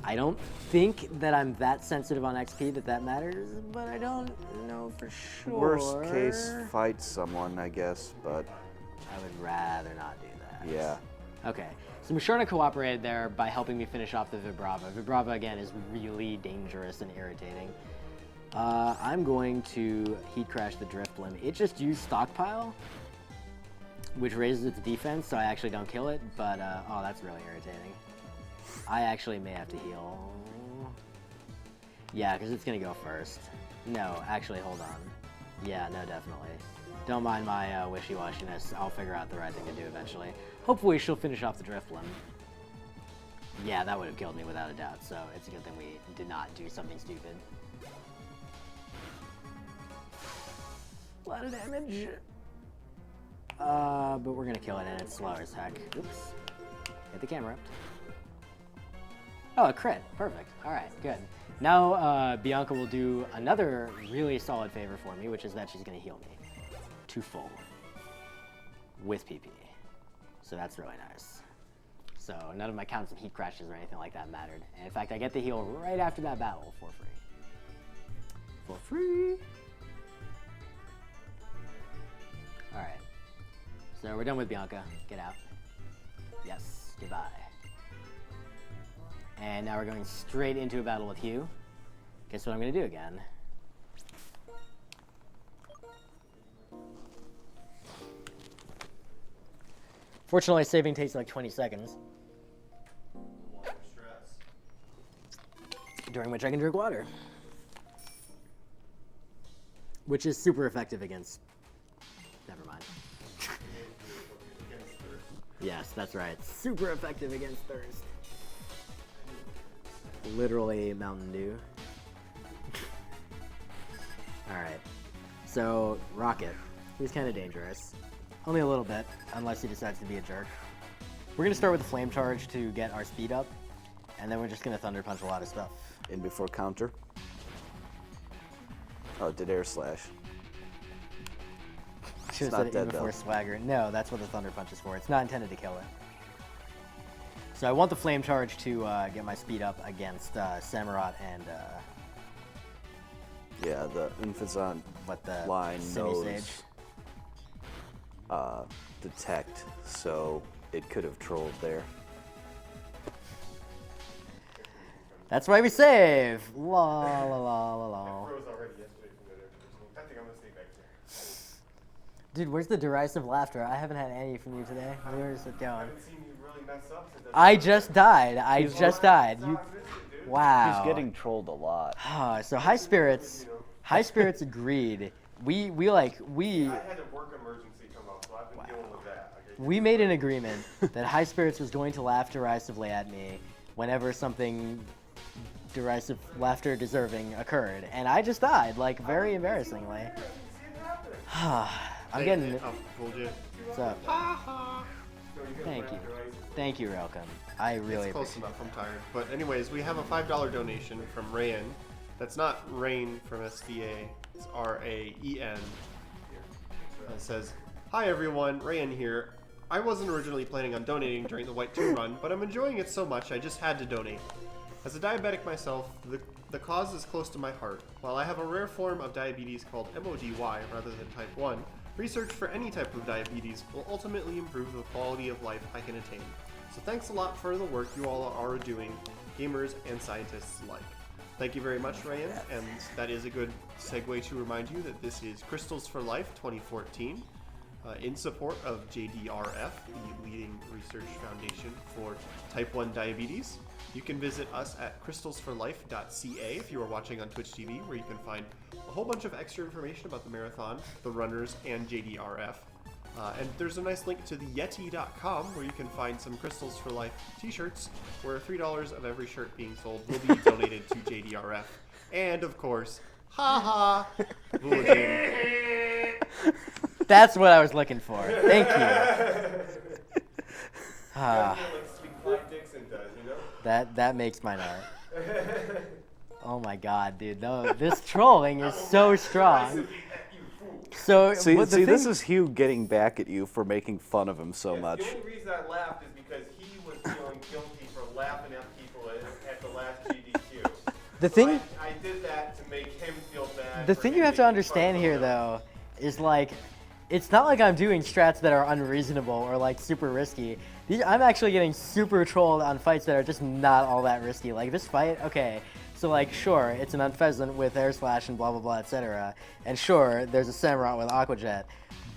I don't think that I'm that sensitive on XP that matters, but I don't know for sure. Worst case, fight someone, I guess, but... I would rather not do that. Yeah. Okay, so Musharna cooperated there by helping me finish off the Vibrava. Vibrava, again, is really dangerous and irritating. I'm going to Heat Crash the Drifblim. It just used Stockpile, which raises its defense, so I actually don't kill it, but, oh, that's really irritating. I actually may have to heal. Yeah, because it's going to go first. No, actually, hold on. Yeah, no, definitely. Don't mind my wishy-washiness. I'll figure out the right thing to do eventually. Hopefully she'll finish off the Drifblim. Yeah, that would have killed me without a doubt, so it's a good thing we did not do something stupid. A lot of damage. But we're going to kill it, and it's slow as heck. Oops. Hit the camera. Oh, a crit. Perfect. All right, good. Now Bianca will do another really solid favor for me, which is that she's going to heal me to full with PP. So that's really nice. So none of my counts of heat crashes or anything like that mattered. And in fact, I get the heal right after that battle for free. For free. All right. So we're done with Bianca. Get out. Yes. Goodbye. And now we're going straight into a battle with Hugh. Guess what I'm going to do again? Fortunately, saving takes like 20 seconds. During which I can drink water. Which is super effective against... Never mind. Yes, that's right. Super effective against thirst. Literally Mountain Dew. Alright. So, Rocket. He's kind of dangerous. Only a little bit, unless he decides to be a jerk. We're going to start with the Flame Charge to get our speed up, and then we're just going to Thunder Punch a lot of stuff. In before counter. Oh, it did Air Slash. Should have said it in before Swagger. No, that's what the Thunder Punch is for. It's not intended to kill it. So I want the Flame Charge to get my speed up against Samurott and... yeah, the Infazant line knows Detect, so it could have trolled there. That's why we save! La la la la la. I froze already yesterday from the I think I'm going to stay back here. Dude, where's the derisive laughter? I haven't had any from you today. Where's it I going? haven't seen you really mess up since I just died. I just died. You, wow. He's getting trolled a lot. So High Spirits agreed. We I had a work emergency come up, so I've been dealing with that. We made an agreement that High Spirits was going to laugh derisively at me whenever something derisive laughter deserving occurred, and I just died, like, very embarrassingly. I'm getting it. What's up? Thank you. Thank you, Relcom. I really It's close appreciate enough. I'm tired. But anyways, we have a $5 donation from Rayen. That's not Rain from SDA. It's R-A-E-N. It says, "Hi everyone, Rayen here. I wasn't originally planning on donating during the White 2 run, but I'm enjoying it so much I just had to donate. As a diabetic myself, the cause is close to my heart. While I have a rare form of diabetes called MODY rather than type 1, research for any type of diabetes will ultimately improve the quality of life I can attain. So thanks a lot for the work you all are doing, gamers and scientists alike." Thank you very much, Rayen, and that is a good segue to remind you that this is Crystals for Life 2014, in support of JDRF, the leading research foundation for type 1 diabetes. You can visit us at crystalsforlife.ca if you are watching on Twitch TV, where you can find a whole bunch of extra information about the marathon, the runners, and JDRF. And there's a nice link to the Yeti.com where you can find some Crystals for Life t-shirts, where $3 of every shirt being sold will be donated to JDRF. And of course, haha, Voodoo. That's what I was looking for. Thank you. That makes my night. Oh my god, dude. No, this trolling is so strong. So this is Hugh getting back at you for making fun of him so much. The only reason I laughed is because he was feeling guilty for laughing at people at the last The thing, I did that to make him feel bad. the for thing him you have to making understand fun here, of him. though, is like, it's not like I'm doing strats that are unreasonable or like super risky. I'm actually getting super trolled on fights that are just not all that risky. Like this fight, okay, so like sure, it's an Unpheasant with Air Slash and blah blah blah, etc. And sure, there's a Samurott with Aqua Jet,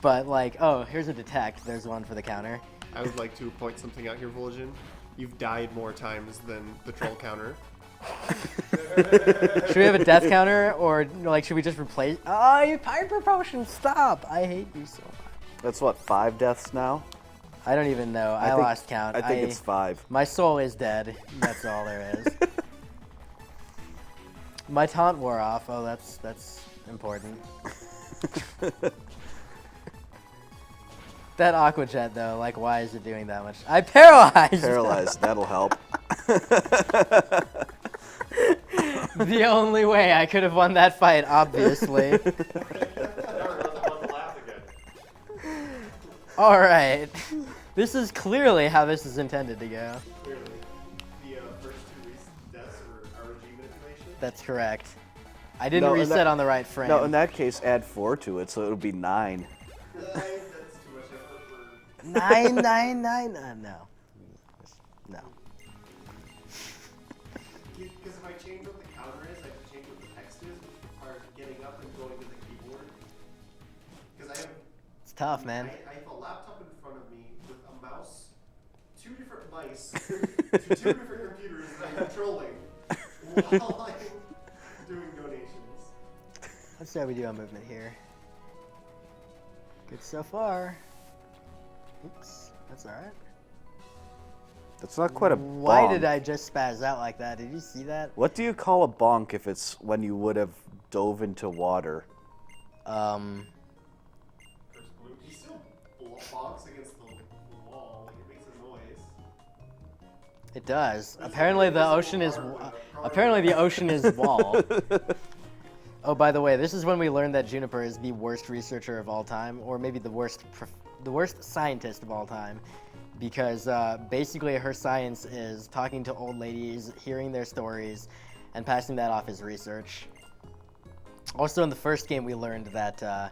but like, oh, here's a Detect. There's one for the counter. I would like to point something out here, Vol'jin. You've died more times than the troll counter. Should we have a death counter, or like should we just replace? Oh, you Hyper Potion, stop! I hate you so much. That's what, 5 deaths now? I don't even know. I think- lost count. I think it's 5. My soul is dead. That's all there is. My taunt wore off. Oh, that's important. That Aqua Jet though, like, why is it doing that much? I paralyzed. Paralyzed, that'll help. The only way I could have won that fight, obviously. All right. This is clearly how this is intended to go. Clearly, the first 2 deaths were RNG manipulation. That's correct. I didn't No, in reset that- on the right frame. No, in that case, add 4 to it, so it would be 9. That's too much effort for. 999. No. No. Because if I change what the counter is, I have to change what the text is, which requires getting up and going to the keyboard. Because It's tough, man. I have a laptop in front of me with a mouse, 2 different mice, to 2 different computers that I'm controlling while I'm doing donations. Let's see how we do on movement here. Good so far. Oops, that's alright. That's not quite a Why bonk. did I just spaz out like that? Did you see that? What do you call a bonk if it's when you would have dove into water? He still bonks against the wall, like it makes a noise. It does. Apparently the ocean is wall. Oh, by the way, this is when we learned that Juniper is the worst researcher of all time, or maybe the worst scientist of all time, because basically her science is talking to old ladies, hearing their stories, and passing that off as research. Also, in the first game, we learned that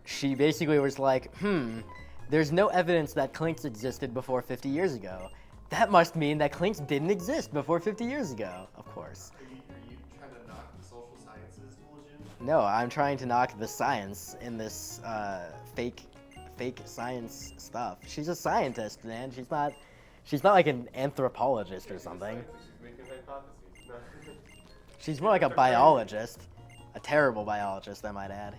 she basically was like, there's no evidence that Clinks existed before 50 years ago. That must mean that Clinks didn't exist before 50 years ago, of course. Are you trying to knock the social sciences, Vol'jin? No, I'm trying to knock the science in this fake science stuff. She's a scientist, man. She's not like an anthropologist or something. She's making hypotheses. No. She's more like a biologist. A terrible biologist, I might add.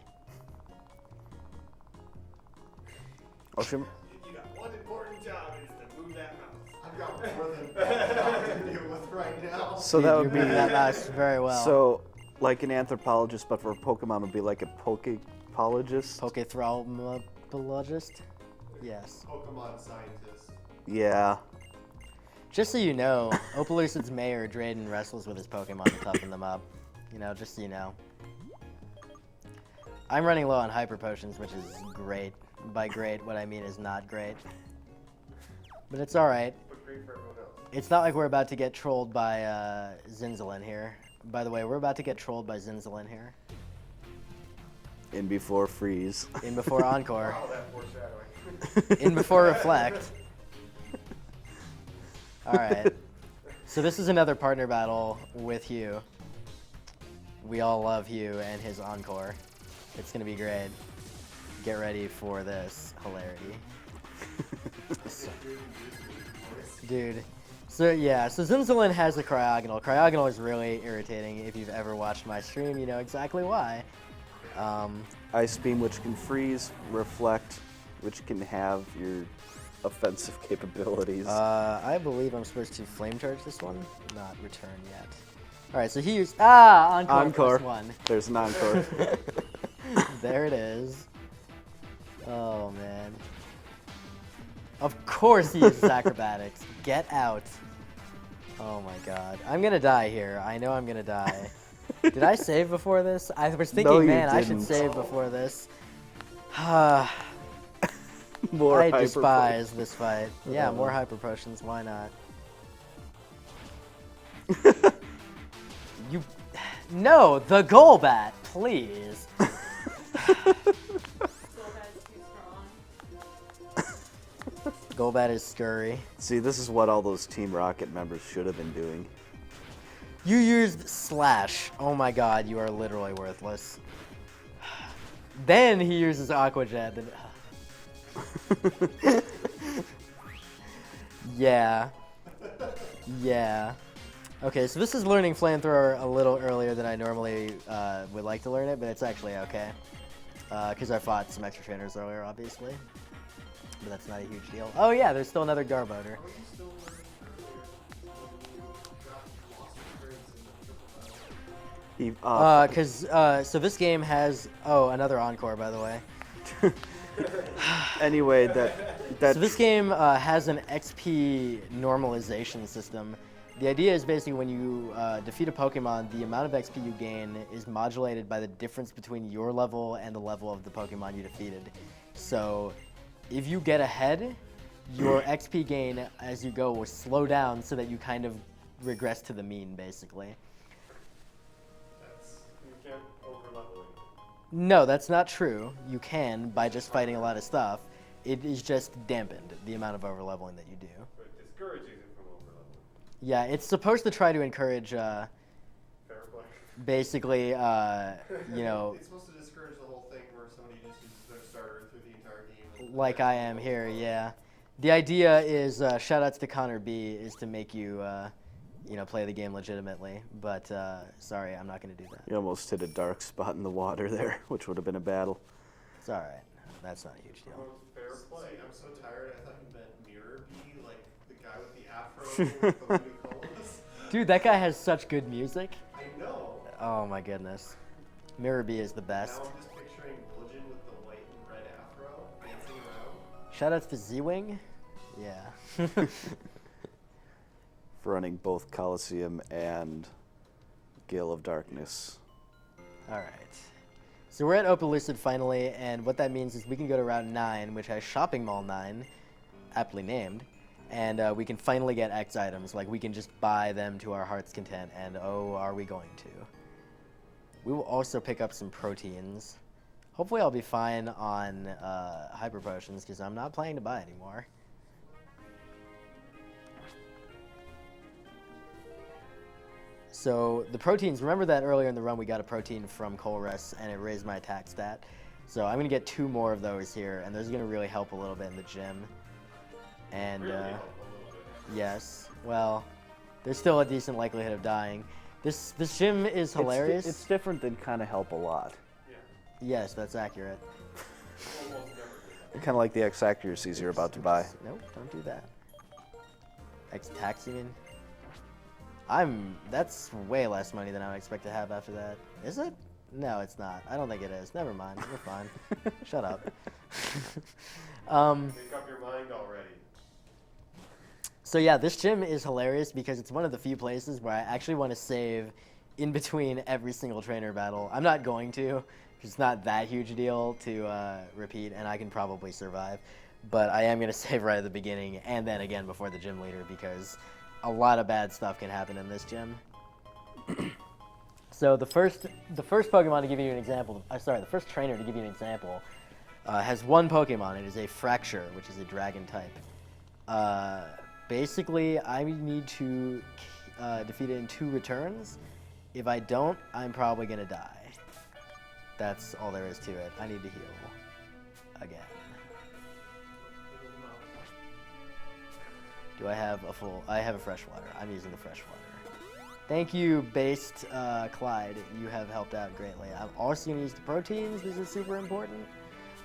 Ocean? You got one important job, is to move that mouse. I've got more than that job to deal with right now. So that would You're be moving that mouse very well. So, like an anthropologist, but for Pokemon would be like a Pokepologist. Pokethralmologist? Yes. Pokemon scientist. Yeah. Just so you know, Opalucid's mayor, Drayden, wrestles with his Pokemon to toughen them up. You know, just so you know. I'm running low on Hyper Potions, which is great. By great, what I mean is not great. But it's alright. But great for everyone else. It's not like we're about to get trolled by Zinzalin here. By the way, we're about to get trolled by Zinzalin here. In before freeze. In before Encore. All that foreshadowing. In before Reflect. Alright. So this is another partner battle with Hugh. We all love Hugh and his Encore. It's gonna be great. Get ready for this hilarity. Dude. So yeah, so Zinzalin has a Cryogonal. Cryogonal is really irritating. If you've ever watched my stream, you know exactly why. Ice Beam, which can freeze, Reflect, which can have your offensive capabilities. I believe I'm supposed to Flame Charge this one, not return yet. Alright, so he used Encore. Encore. +1. There's an Encore. There it is. Oh man. Of course he uses acrobatics. Get out. Oh my god. I'm gonna die here. I know I'm gonna die. Did I save before this? I was thinking, No, you man, I should didn't. save before this. More I hyper despise this fight. Yeah, more hyper potions. Why not? You No, the Golbat, please. Golbat is scurry. See, this is what all those Team Rocket members should have been doing. You used Slash. Oh my god, you are literally worthless. Then he uses Aqua Jet. Yeah. Yeah. Okay, so this is learning Flamethrower a little earlier than I normally would like to learn it, but it's actually okay. Because I fought some extra trainers earlier, obviously. But that's not a huge deal. Oh yeah, there's still another Garbodor. So this game has another Encore, by the way. Anyway, that So this game has an XP normalization system. The idea is basically when you defeat a Pokemon, the amount of XP you gain is modulated by the difference between your level and the level of the Pokemon you defeated. So if you get ahead, your XP gain as you go will slow down so that you kind of regress to the mean, basically. You can't over-level it. No, that's not true. You can by just fighting a lot of stuff. It is just dampened, the amount of overleveling that you do. So it discourages it from over-leveling. Yeah, it's supposed to try to encourage, Fair play. basically, you know, It's supposed to discourage the whole thing where somebody just uses their starter through the entire game. and like I am here, yeah. The idea is, shoutouts to Connor B, is to make you, you know, play the game legitimately. But, sorry, I'm not going to do that. you almost hit a dark spot in the water there, which would have been a battle. It's alright. That's not a huge deal. Fair play. I'm so tired. I thought you meant Mirror B, like the guy with the afro with the Ludicrous. Dude, that guy has such good music. I know. Oh my goodness. Mirror B is the best. Now I'm just picturing Bludgeon with the white and red afro dancing around. Shoutouts to Z-Wing. Yeah. For running both Coliseum and Gale of Darkness. Alright. So we're at Opelucid finally, and what that means is we can go to Route 9, which has Shopping Mall 9, aptly named, and we can finally get X items. Like, we can just buy them to our heart's content, and oh, are we going to. We will also pick up some proteins. Hopefully I'll be fine on Hyper Potions, because I'm not planning to buy anymore. So the proteins, remember that earlier in the run we got a protein from Colress and it raised my attack stat. So I'm going to get 2 more of those here, and those are going to really help a little bit in the gym. And yes, well, there's still a decent likelihood of dying. This gym is hilarious. It's different than kind of help a lot. Yes, that's accurate. Kind of like the X accuracies you're about to buy. Nope, don't do that. X tax, you mean? That's way less money than I would expect to have after that. Is it? No, it's not. I don't think it is. Never mind. We're fine. Shut up. Make up your mind already. So yeah, this gym is hilarious because it's one of the few places where I actually want to save in between every single trainer battle. I'm not going to. It's not that huge a deal to repeat, and I can probably survive. But I am going to save right at the beginning and then again before the gym leader because a lot of bad stuff can happen in this gym. So the first Pokemon to give you an example, the first trainer to give you an example, has one Pokemon. It is a Fracture, which is a Dragon type. Basically, I need to defeat it in 2 returns. If I don't, I'm probably gonna die. That's all there is to it. I need to heal again. Do I have a full? I have a freshwater. I'm using the freshwater. Thank you, Based Clyde. You have helped out greatly. I'm also going to use the proteins. This is super important.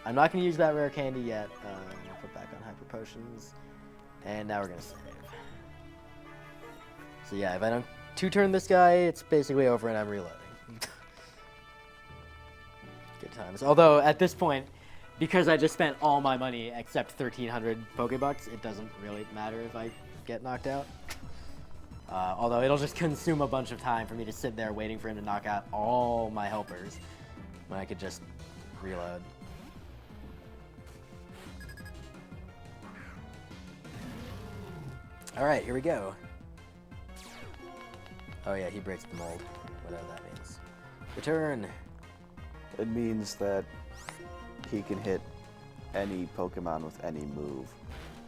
I'm not going to use that rare candy yet. I'm going to put back on Hyper Potions. And now we're going to save. So yeah, if I don't 2-turn this guy, it's basically over and I'm reloading. Good times. Although, at this point, because I just spent all my money except 1,300 Pokebucks, it doesn't really matter if I get knocked out. Although it'll just consume a bunch of time for me to sit there waiting for him to knock out all my helpers when I could just reload. Alright, here we go. Oh yeah, he breaks the mold. whatever that means. Return. It means that he can hit any Pokemon with any move,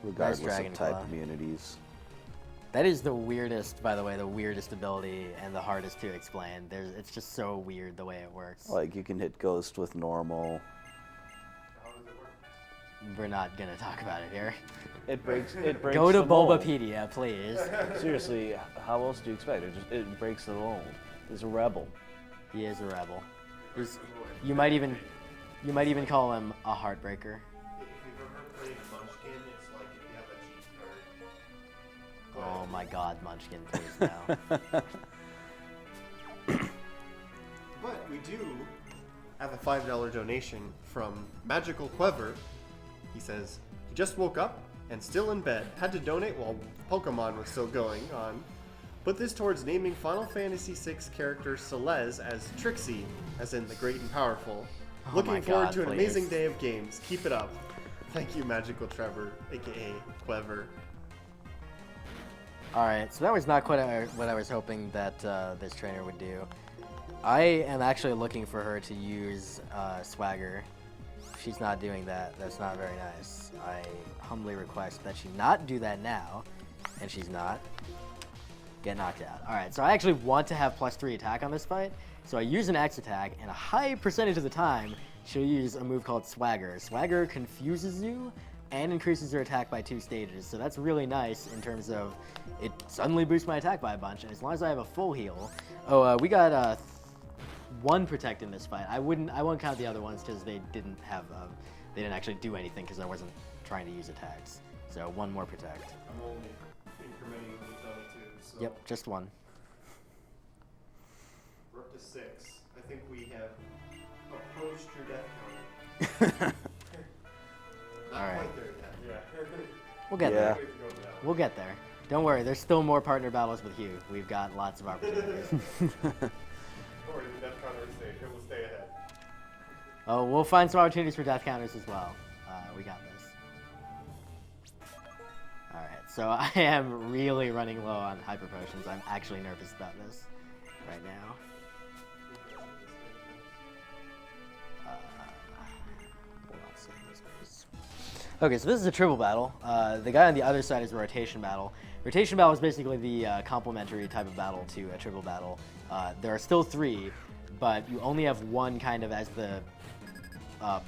regardless Dragon of type Claw. immunities. That is the weirdest, by the way, the weirdest ability and the hardest to explain. It's just so weird the way it works. Like, you can hit Ghost with normal. We're not gonna talk about it here. It breaks. Go to the mold. Bulbapedia, please. Seriously, how else do you expect it? It breaks the mold. It's a rebel. He is a rebel. You might even call him a heartbreaker. If you've ever played Munchkin, it's like if you have a cheat card. Oh my God, Munchkin, please now. But we do have a $5 donation from Magical Clever. He says, he just woke up and still in bed. Had to donate while Pokemon was still going on. Put this towards naming Final Fantasy VI character Celeste as Trixie, as in the Great and Powerful. Oh Looking my forward God, to an please. amazing day of games. Keep it up. Thank you, Magical Trevor, aka Clever. Alright, so that was not quite what I was hoping that this trainer would do. I am actually looking for her to use Swagger. She's not doing that. That's not very nice. I humbly request that she not do that now, and she's not. Get knocked out. Alright, so I actually want to have +3 attack on this fight, so I use an X attack, and a high percentage of the time, she'll use a move called Swagger. Swagger confuses you and increases your attack by 2 stages, so that's really nice in terms of it suddenly boosts my attack by a bunch, and as long as I have a full heal. Oh, we got 1 protect in this fight. I won't count the other ones because they didn't actually do anything because I wasn't trying to use attacks. So 1 more protect. I'm only incrementing with the other two, so Yep, just 1. we're up to 6. I think we have approached your death counter. Not Alright. quite there yet. Yeah. We'll get Yeah. there. We'll get there. Don't worry, there's still more partner battles with Hugh. We've got lots of opportunities. Don't worry, the death counter is safe. It will stay ahead. Oh, we'll find some opportunities for death counters as well. We got this. Alright, so I am really running low on hyper potions. I'm actually nervous about this right now. Hold on, save this space. Okay, so this is a triple battle. The guy on the other side is a rotation battle. Rotation battle is basically the complementary type of battle to a triple battle. There are still 3, but you only have 1 kind of as the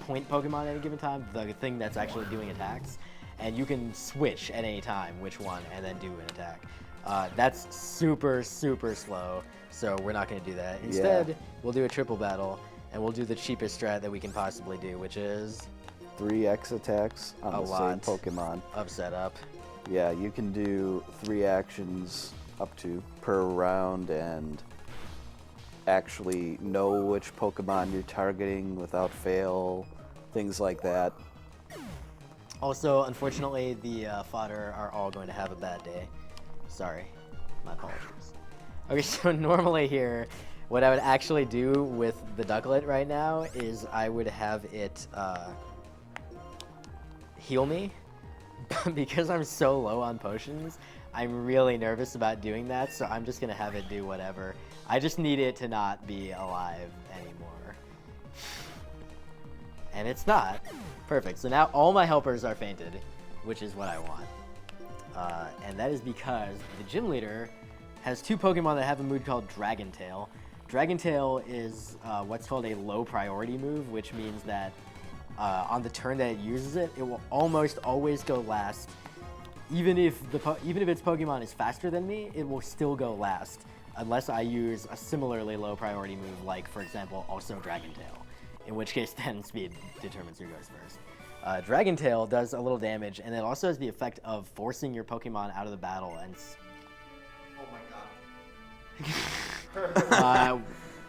point Pokemon at any given time, the thing that's actually doing attacks, and you can switch at any time which one and then do an attack. That's super, super slow, so we're not going to do that. Instead, we'll do a triple battle, and we'll do the cheapest strat that we can possibly do, which is 3 X attacks on A the lot. same Pokemon. upset up. Yeah, you can do 3 actions up to per round and actually know which Pokemon you're targeting without fail, things like that. Also, unfortunately, the fodder are all going to have a bad day. Sorry. My apologies. Okay, so normally here, what I would actually do with the Ducklet right now is I would have it heal me. But because I'm so low on potions, I'm really nervous about doing that, so I'm just going to have it do whatever. I just need it to not be alive anymore. And it's not. Perfect. So now all my helpers are fainted, which is what I want. And that is because the gym leader has 2 Pokemon that have a move called Dragon Tail. Dragon Tail is what's called a low priority move, which means that on the turn that it uses it, it will almost always go last. Even if its Pokemon is faster than me, it will still go last, unless I use a similarly low priority move, like, for example, also Dragon Tail, in which case then speed determines who goes first. Dragon Tail does a little damage, and it also has the effect of forcing your Pokemon out of the battle. And Oh my god.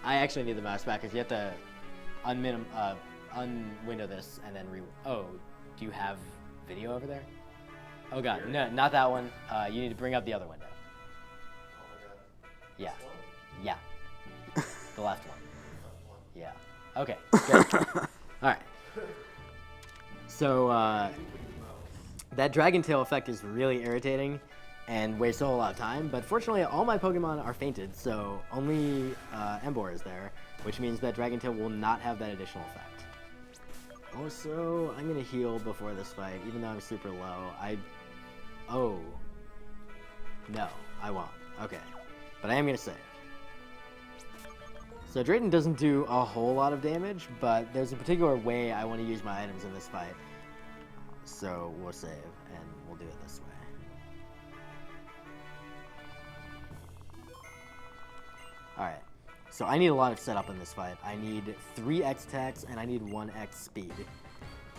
I actually need the mouse back because you have to unwindow this and then Oh, do you have video over there? Oh god, no, not that one. You need to bring up the other window. Oh Yeah. Yeah. The left one. Yeah. Okay, good. Alright. So, that Dragon Tail effect is really irritating and waste a whole lot of time. But fortunately, all my Pokemon are fainted, so only Emboar is there, which means that Dragon Tail will not have that additional effect. Also, I'm gonna heal before this fight, even though I'm super low. Oh. No, I won't. Okay. But I am gonna save. So Drayton doesn't do a whole lot of damage, but there's a particular way I want to use my items in this fight. So we'll save, and we'll do it this way. Alright, so I need a lot of setup in this fight. I need 3x attacks, and I need 1x speed.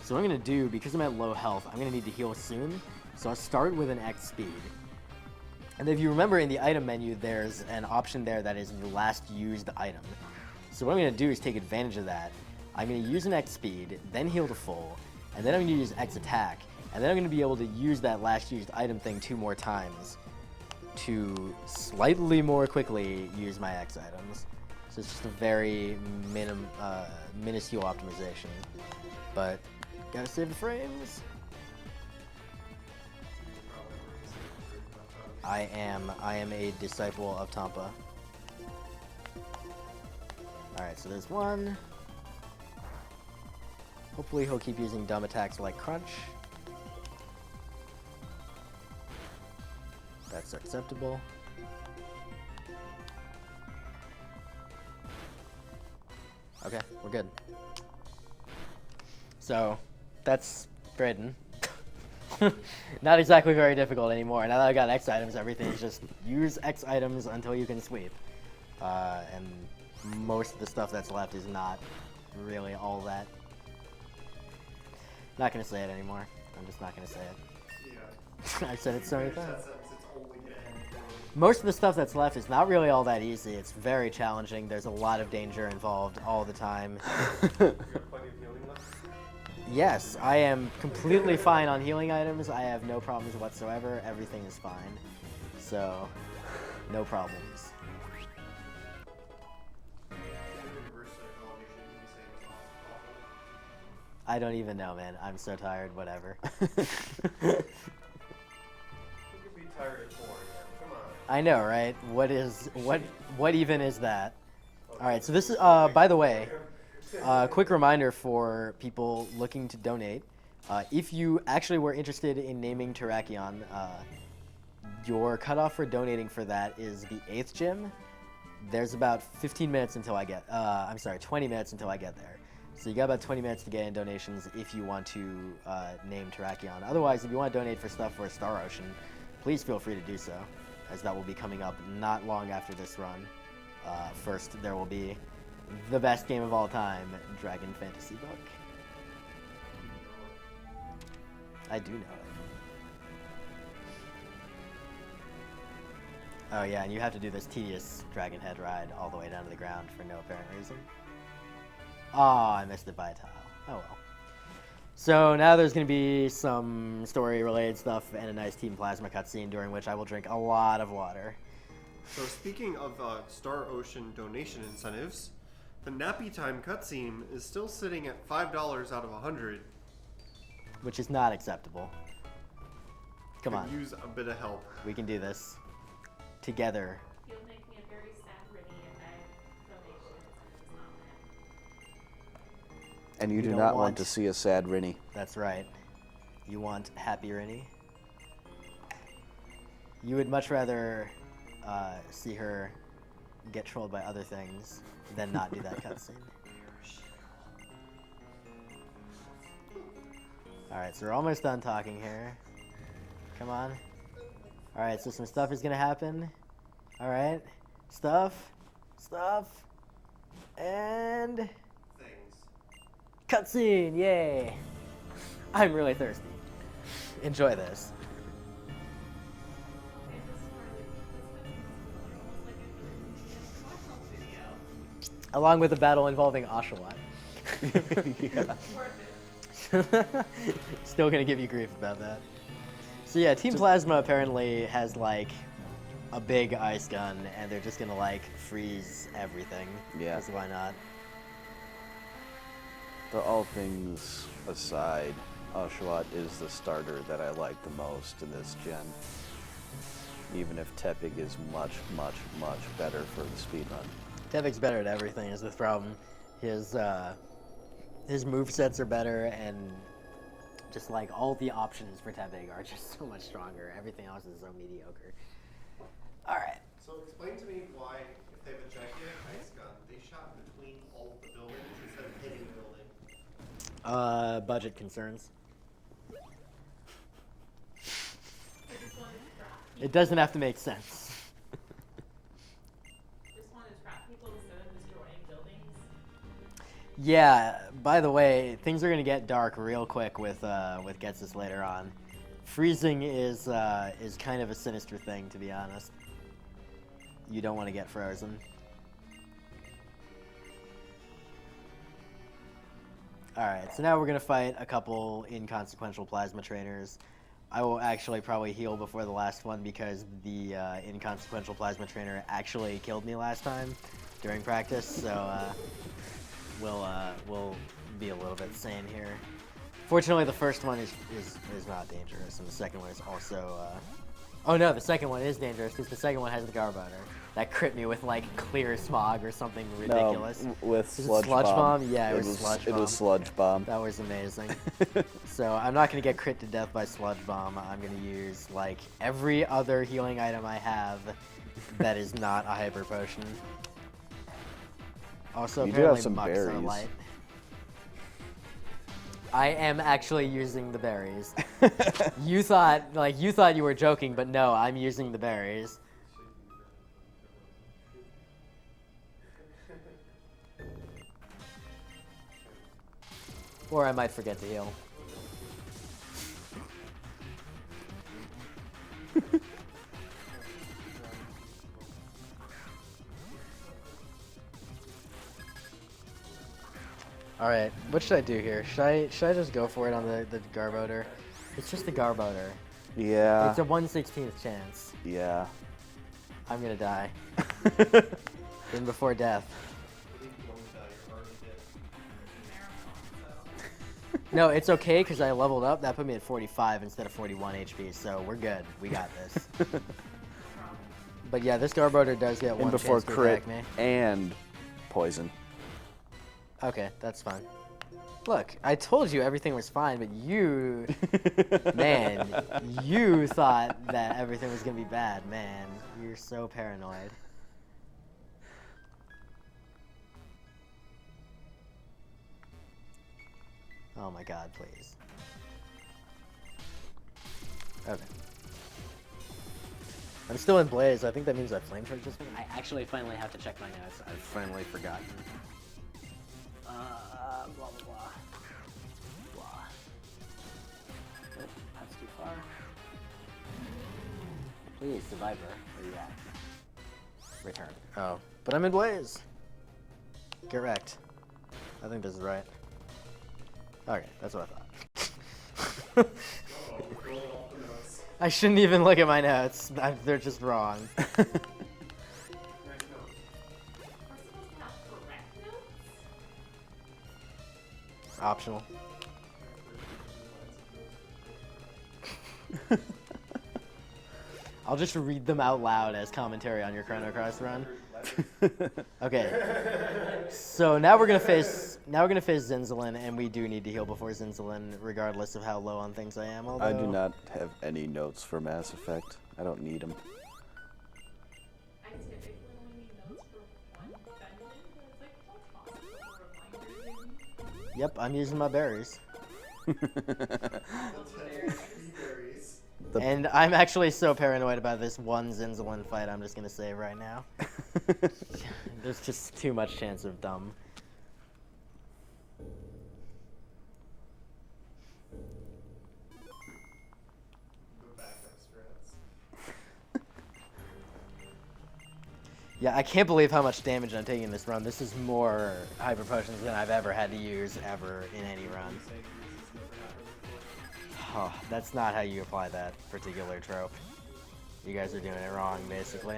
So what I'm going to do, because I'm at low health, I'm going to need to heal soon. So I'll start with an X speed. And if you remember in the item menu, there's an option there that is your last used item. So what I'm going to do is take advantage of that. I'm going to use an X speed, then heal to full, and then I'm going to use X attack, and then I'm going to be able to use that last used item thing 2 more times to slightly more quickly use my X items. So it's just a very minuscule optimization. But gotta save the frames. I am a disciple of Tampa. Alright, so there's one. Hopefully he'll keep using dumb attacks like Crunch. That's acceptable. Okay, we're good. So, that's Drayton. Not exactly very difficult anymore. Now that I got X items, everything is just use X items until you can sweep. And most of the stuff that's left is not really all that. Not gonna say it anymore. I'm just not gonna say it. Yeah. I've said it so many Finish times. that sentence, it's only gonna end poorly. Most of the stuff that's left is not really all that easy. It's very challenging. There's a lot of danger involved all the time. You have plenty of healing left? Yes, I am completely fine on healing items. I have no problems whatsoever. Everything is fine. So, no problems. Reverse psychology, should we say it's awful? I don't even know, man. I'm so tired, whatever. You could be tired at 4 again. Come on. I know, right? What even is that? All right, so this is by the way, quick reminder for people looking to donate. If you actually were interested in naming Terrakion, your cutoff for donating for that is the 8th gym. There's about 15 minutes until I get, 20 minutes until I get there. So you got about 20 minutes to get in donations if you want to name Terrakion. Otherwise, if you want to donate for stuff for Star Ocean, please feel free to do so, as that will be coming up not long after this run. First, there will be the best game of all time, Dragon Fantasy Book. I do know it. Oh yeah, and you have to do this tedious Dragon Head ride all the way down to the ground for no apparent reason. Oh, I missed it by a tile. Oh well. So now there's going to be some story-related stuff and a nice Team Plasma cutscene during which I will drink a lot of water. So speaking of Star Ocean donation incentives, the Nappy Time cutscene is still sitting at $5 out of 100. Which is not acceptable. Come Could on, use a bit of help. we can do this. Together. You'll make me a very sad Rinny if I donation is not met. And you do don't not want want- to see a sad Rinny. That's right. You want happy Rinny? You would much rather see her get trolled by other things than not do that cutscene. Alright, so we're almost done talking here. Come on. Alright, so some stuff is gonna happen. Alright. Stuff. And Things. cutscene, yay! I'm really thirsty. Enjoy this. Along with a battle involving Oshawott. Still gonna give you grief about that. So yeah, Team Plasma apparently has like a big ice gun, and they're just gonna like freeze everything. Yeah. 'Cause why not? But all things aside, Oshawott is the starter that I like the most in this gen. even if Tepig is much, much, much better for the speed run. Tepig's better at everything is the problem. His movesets are better, and just like all the options for Tepig are just so much stronger. Everything else is so mediocre. All right. So explain to me why, if they have a gigantic ice gun, they shot between all of the buildings instead of hitting the building. Budget concerns. It doesn't have to make sense. Just want to trap people instead of destroying buildings. Yeah. By the way, things are gonna get dark real quick with Getsus later on. Freezing is kind of a sinister thing, to be honest. You don't want to get frozen. Alright, so now we're going to fight a couple inconsequential plasma trainers. I will actually probably heal before the last one because the inconsequential plasma trainer actually killed me last time during practice, so we'll be a little bit sane here. Fortunately, the first one is not dangerous, and the second one is also... Oh no, the second one is dangerous because the second one has the Garbodor. That crit me with like clear smog or something ridiculous. No, with Is it sludge, sludge bomb. bomb? Yeah, it was sludge It bomb. was sludge bomb. That was amazing. So I'm not going to get crit to death by sludge bomb. I'm going to use like every other healing item I have that is not a hyper potion. Also, You do have apparently some Mucks are berries. light. I am actually using the berries. You thought you were joking, but no, I'm using the berries. Or I might forget to heal. Alright, what should I do here? Should I just go for it on the Garbodor? It's just the Garbodor. Yeah. It's a 1/16th chance. Yeah. I'm gonna die. Then before death. No, it's okay because I leveled up. That put me at 45 instead of 41 HP, so we're good. We got this. But yeah, this Garbodor does get And one before chance to crit attack me. and poison. Okay, that's fine. Look, I told you everything was fine, but you, man, you thought that everything was gonna be bad, man. You're so paranoid. Oh my god, please. Okay. I'm still in Blaze. I think that means I flame charge this one. I actually finally have to check my notes. I've finally forgotten. Blah, blah, blah. Blah. Nope, that's too far. Please, Survivor, where you at? Return. Oh, but I'm in Blaze. Get wrecked. I think this is right. Okay, that's what I thought. I shouldn't even look at my notes. They're just wrong. We're supposed to have correct notes? Optional. I'll just read them out loud as commentary on your Chrono Cross run. Okay. So now we're gonna face Zinzalin, and we do need to heal before Zinzalin, regardless of how low on things I am. Although I do not have any notes for Mass Effect. I don't need them. I typically only need notes for one dungeon, but it's like, don't toss it for reminders. Yep, I'm using my berries. And I'm actually so paranoid about this one Zinzalin fight, I'm just gonna say right now. There's just too much chance of dumb. Yeah, I can't believe how much damage I'm taking in this run. This is more hyper potions than I've ever had to use ever in any run. Oh, that's not how you apply that particular trope. You guys are doing it wrong, basically.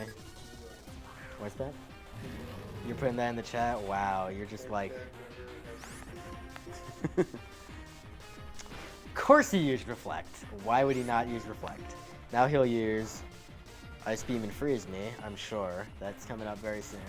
What's that? You're putting that in the chat? Wow, you're just like... Of course he used Reflect. Why would he not use Reflect? Now he'll use Ice Beam and Freeze Me, I'm sure. That's coming up very soon.